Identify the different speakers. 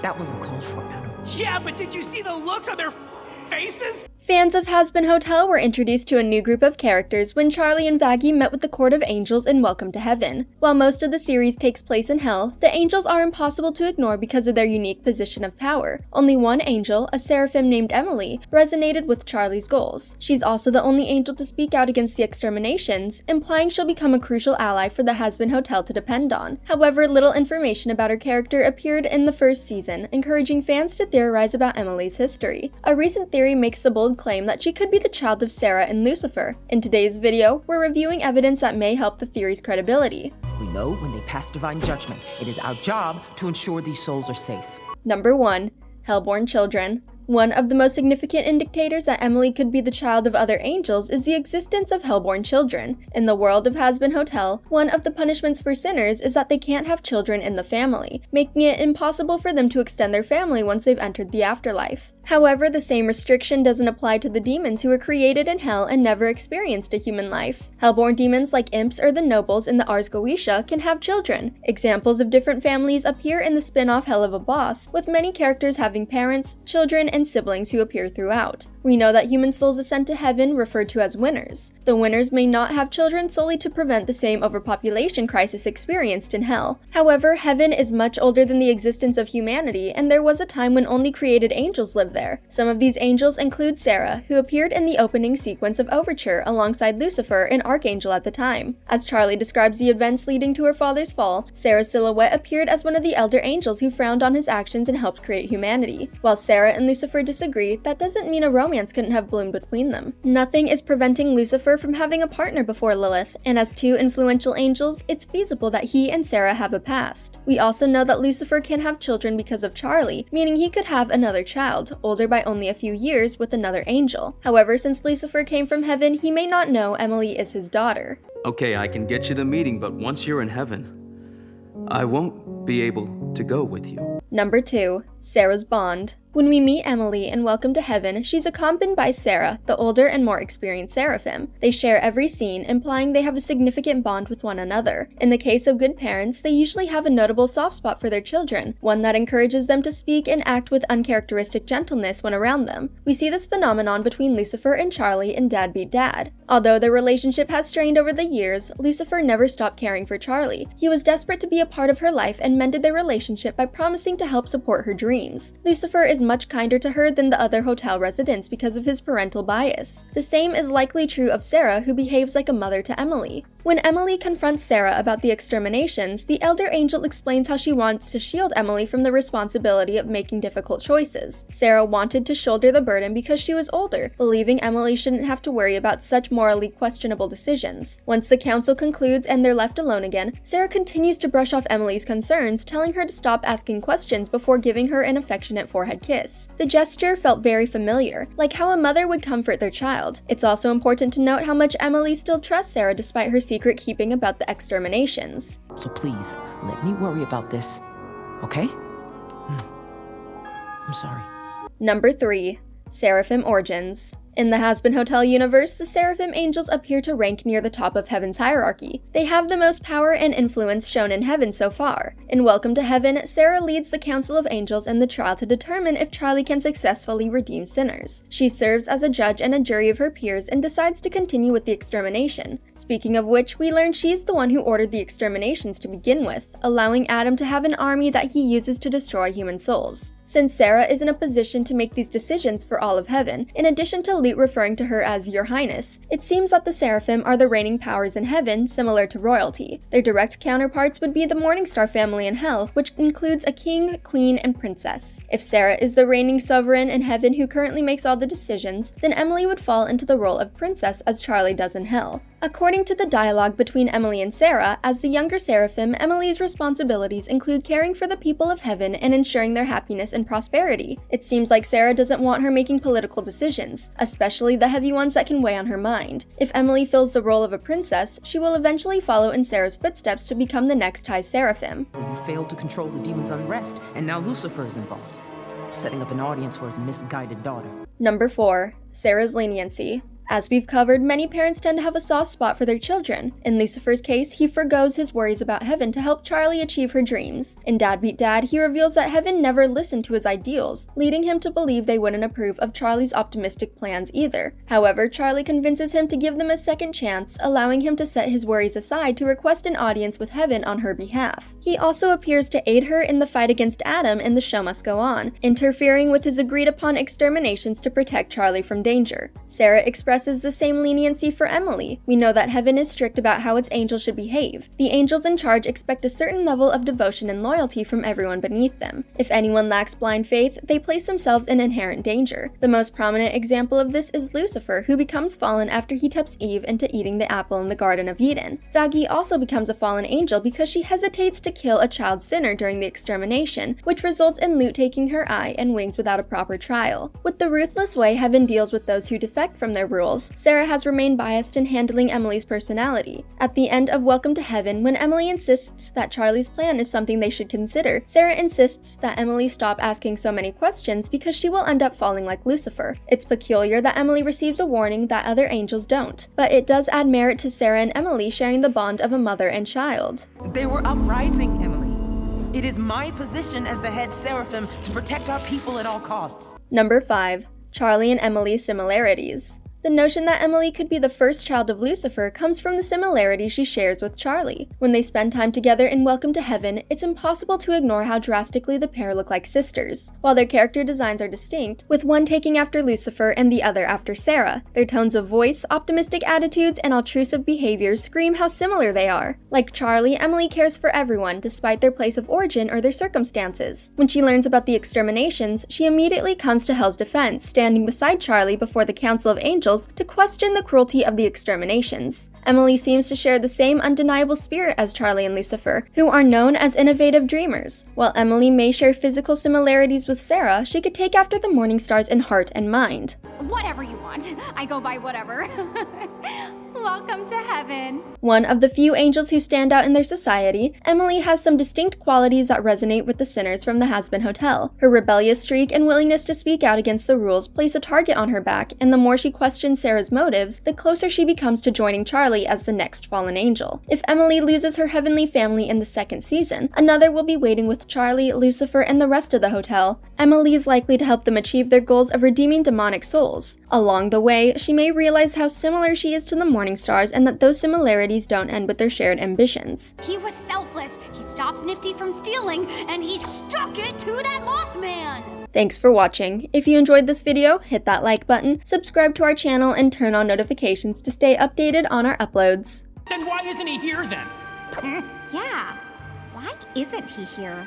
Speaker 1: That wasn't called for, Adam.
Speaker 2: Yeah, but did you see the looks on their faces?
Speaker 3: Fans of Hazbin Hotel were introduced to a new group of characters when Charlie and Vaggie met with the Court of Angels in Welcome to Heaven. While most of the series takes place in Hell, the angels are impossible to ignore because of their unique position of power. Only one angel, a seraphim named Emily, resonated with Charlie's goals. She's also the only angel to speak out against the exterminations, implying she'll become a crucial ally for the Hazbin Hotel to depend on. However, little information about her character appeared in the first season, encouraging fans to theorize about Emily's history. A recent theory makes the bold claim that she could be the child of Sera and Lucifer. In today's video, we're reviewing evidence that may help the theory's credibility.
Speaker 1: We know when they pass divine judgment, it is our job to ensure these souls are safe.
Speaker 3: Number 1. Hellborn children. One of the most significant indicators that Emily could be the child of other angels is the existence of hellborn children. In the world of Hazbin Hotel, one of the punishments for sinners is that they can't have children in the family, making it impossible for them to extend their family once they've entered the afterlife. However, the same restriction doesn't apply to the demons who were created in hell and never experienced a human life. Hellborn demons like imps or the nobles in the Ars Goetia can have children. Examples of different families appear in the spin-off Hell of a Boss, with many characters having parents, children, and siblings who appear throughout. We know that human souls ascend to heaven, referred to as winners. The winners may not have children solely to prevent the same overpopulation crisis experienced in hell. However, heaven is much older than the existence of humanity, and there was a time when only created angels lived there. Some of these angels include Sera, who appeared in the opening sequence of Overture alongside Lucifer, an archangel at the time. As Charlie describes the events leading to her father's fall, Sera's silhouette appeared as one of the elder angels who frowned on his actions and helped create humanity. While Sera and Lucifer disagree, that doesn't mean a romance couldn't have bloomed between them. Nothing is preventing Lucifer from having a partner before Lilith, and as two influential angels, it's feasible that he and Sera have a past. We also know that Lucifer can have children because of Charlie, meaning he could have another child, older by only a few years, with another angel. However, since Lucifer came from heaven, he may not know Emily is his daughter.
Speaker 4: Okay, I can get you the meeting, but once you're in heaven, I won't be able to go with you.
Speaker 3: Number 2. Sera's bond. When we meet Emily in Welcome to Heaven, she's accompanied by Sera, the older and more experienced seraphim. They share every scene, implying they have a significant bond with one another. In the case of good parents, they usually have a notable soft spot for their children, one that encourages them to speak and act with uncharacteristic gentleness when around them. We see this phenomenon between Lucifer and Charlie in Dad Beat Dad. Although their relationship has strained over the years, Lucifer never stopped caring for Charlie. He was desperate to be a part of her life and mended their relationship by promising to help support her dreams. Lucifer is much kinder to her than the other hotel residents because of his parental bias. The same is likely true of Sera, who behaves like a mother to Emily. When Emily confronts Sera about the exterminations, the Elder Angel explains how she wants to shield Emily from the responsibility of making difficult choices. Sera wanted to shoulder the burden because she was older, believing Emily shouldn't have to worry about such morally questionable decisions. Once the council concludes and they're left alone again, Sera continues to brush off Emily's concerns, telling her to stop asking questions before giving her an affectionate forehead kiss. The gesture felt very familiar, like how a mother would comfort their child. It's also important to note how much Emily still trusts Sera despite her secret keeping about the exterminations.
Speaker 1: So please, let me worry about this, okay? I'm sorry.
Speaker 3: Number 3. Seraphim Origins. In the Hazbin Hotel universe, the seraphim angels appear to rank near the top of heaven's hierarchy. They have the most power and influence shown in heaven so far. In Welcome to Heaven, Sera leads the council of angels in the trial to determine if Charlie can successfully redeem sinners. She serves as a judge and a jury of her peers and decides to continue with the extermination. Speaking of which, we learn she's the one who ordered the exterminations to begin with, allowing Adam to have an army that he uses to destroy human souls. Since Sera is in a position to make these decisions for all of heaven, in addition to Luke referring to her as Your Highness, it seems that the seraphim are the reigning powers in heaven, similar to royalty. Their direct counterparts would be the Morningstar family in hell, which includes a king, queen, and princess. If Sera is the reigning sovereign in heaven who currently makes all the decisions, then Emily would fall into the role of princess as Charlie does in hell. According to the dialogue between Emily and Sera, as the younger seraphim, Emily's responsibilities include caring for the people of heaven and ensuring their happiness and prosperity. It seems like Sera doesn't want her making political decisions, especially the heavy ones that can weigh on her mind. If Emily fills the role of a princess, she will eventually follow in Sera's footsteps to become the next high seraphim.
Speaker 1: You failed to control the demon's unrest, and now Lucifer is involved, setting up an audience for his misguided daughter.
Speaker 3: Number 4. Sera's leniency. As we've covered, many parents tend to have a soft spot for their children. In Lucifer's case, he forgoes his worries about heaven to help Charlie achieve her dreams. In Dad Beat Dad, he reveals that heaven never listened to his ideals, leading him to believe they wouldn't approve of Charlie's optimistic plans either. However, Charlie convinces him to give them a second chance, allowing him to set his worries aside to request an audience with heaven on her behalf. He also appears to aid her in the fight against Adam in The Show Must Go On, interfering with his agreed-upon exterminations to protect Charlie from danger. Sera expresses the same leniency for Emily. We know that heaven is strict about how its angels should behave. The angels in charge expect a certain level of devotion and loyalty from everyone beneath them. If anyone lacks blind faith, they place themselves in inherent danger. The most prominent example of this is Lucifer, who becomes fallen after he tempts Eve into eating the apple in the Garden of Eden. Vaggie also becomes a fallen angel because she hesitates to kill a child sinner during the extermination, which results in Luke taking her eye and wings without a proper trial. With the ruthless way heaven deals with those who defect from their rules, Sera has remained biased in handling Emily's personality. At the end of Welcome to Heaven, when Emily insists that Charlie's plan is something they should consider, Sera insists that Emily stop asking so many questions because she will end up falling like Lucifer. It's peculiar that Emily receives a warning that other angels don't, but it does add merit to Sera and Emily sharing the bond of a mother and child.
Speaker 1: They were uprising, Emily. It is my position as the head seraphim to protect our people at all costs.
Speaker 3: Number 5. Charlie and Emily's similarities. The notion that Emily could be the first child of Lucifer comes from the similarity she shares with Charlie. When they spend time together in Welcome to Heaven, it's impossible to ignore how drastically the pair look like sisters. While their character designs are distinct, with one taking after Lucifer and the other after Sera, their tones of voice, optimistic attitudes, and altrusive behaviors scream how similar they are. Like Charlie, Emily cares for everyone despite their place of origin or their circumstances. When she learns about the exterminations, she immediately comes to Hell's defense, standing beside Charlie before the Council of Angels to question the cruelty of the exterminations. Emily seems to share the same undeniable spirit as Charlie and Lucifer, who are known as innovative dreamers. While Emily may share physical similarities with Sera, she could take after the morning stars in heart and mind.
Speaker 5: Whatever you want. I go by whatever. Welcome to heaven.
Speaker 3: One of the few angels who stand out in their society, Emily has some distinct qualities that resonate with the sinners from the Hazbin Hotel. Her rebellious streak and willingness to speak out against the rules place a target on her back, and the more she questions Sera's motives, the closer she becomes to joining Charlie as the next fallen angel. If Emily loses her heavenly family in the second season, another will be waiting with Charlie, Lucifer, and the rest of the hotel. Emily is likely to help them achieve their goals of redeeming demonic souls. Along the way, she may realize how similar she is to the morning stars and that those similarities don't end with their shared ambitions.
Speaker 5: He was selfless. He stopped Nifty from stealing, and he stuck it to that Mothman.
Speaker 3: Thanks for watching. If you enjoyed this video, hit that like button, subscribe to our channel, and turn on notifications to stay updated on our uploads.
Speaker 2: Then why isn't he here then?
Speaker 5: Yeah. Why isn't he here?